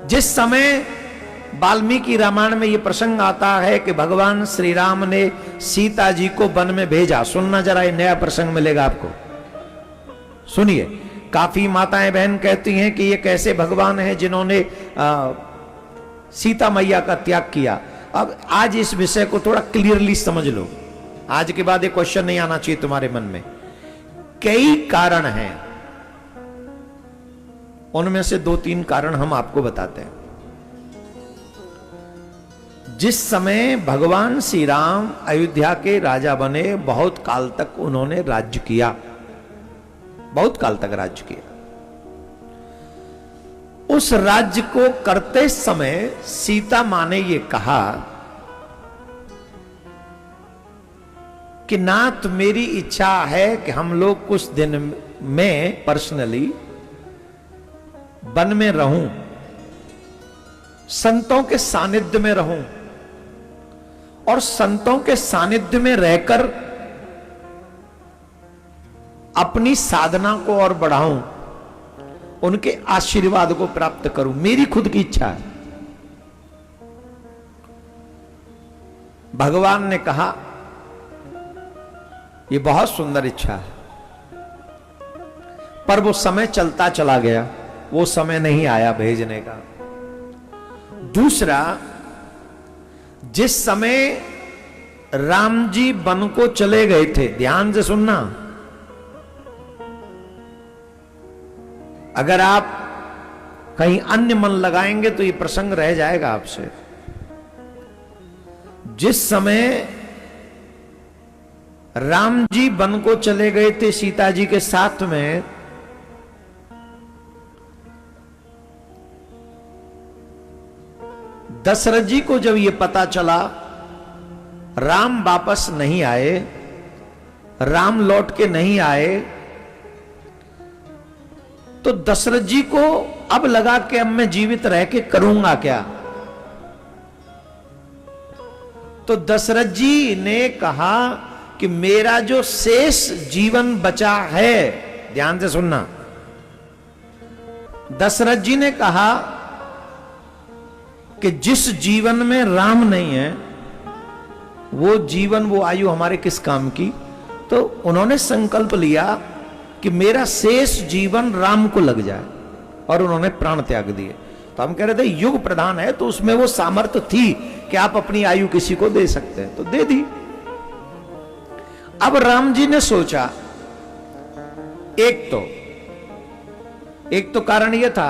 जिस समय वाल्मीकि रामायण में यह प्रसंग आता है कि भगवान श्री राम ने सीता जी को वन में भेजा, सुनना जरा, ये नया प्रसंग मिलेगा आपको, सुनिए। काफी माताएं बहन कहती हैं कि ये कैसे भगवान हैं जिन्होंने सीता मैया का त्याग किया। अब आज इस विषय को थोड़ा क्लियरली समझ लो, आज के बाद ये क्वेश्चन नहीं आना चाहिए तुम्हारे मन में। कई कारण हैं, उनमें से 2-3 कारण हम आपको बताते हैं। जिस समय भगवान श्री राम अयोध्या के राजा बने, बहुत काल तक उन्होंने राज्य किया, बहुत काल तक राज्य किया। उस राज्य को करते समय सीता मां ने यह कहा कि नाथ, मेरी इच्छा है कि हम लोग कुछ दिन में पर्सनली वन में रहूं, संतों के सानिध्य में रहूं और संतों के सानिध्य में रहकर अपनी साधना को और बढ़ाऊं, उनके आशीर्वाद को प्राप्त करूं, मेरी खुद की इच्छा है। भगवान ने कहा यह बहुत सुंदर इच्छा है, पर वो समय चलता चला गया, वो समय नहीं आया भेजने का। दूसरा, जिस समय राम जी वन को चले गए थे, ध्यान से सुनना, अगर आप कहीं अन्य मन लगाएंगे तो ये प्रसंग रह जाएगा आपसे। जिस समय राम जी वन को चले गए थे सीता जी के साथ में, दशरथ जी को जब यह पता चला राम वापस नहीं आए, राम लौट के नहीं आए, तो दशरथ जी को अब लगा कि अब मैं जीवित रह के करूंगा क्या। तो दशरथ जी ने कहा कि मेरा जो शेष जीवन बचा है, ध्यान से सुनना, दशरथ जी ने कहा कि जिस जीवन में राम नहीं है, वो जीवन, वो आयु हमारे किस काम की। तो उन्होंने संकल्प लिया कि मेरा शेष जीवन राम को लग जाए, और उन्होंने प्राण त्याग दिए। तो हम कह रहे थे युग प्रधान है, तो उसमें वो सामर्थ्य थी कि आप अपनी आयु किसी को दे सकते हैं, तो दे दी। अब राम जी ने सोचा, एक तो कारण यह था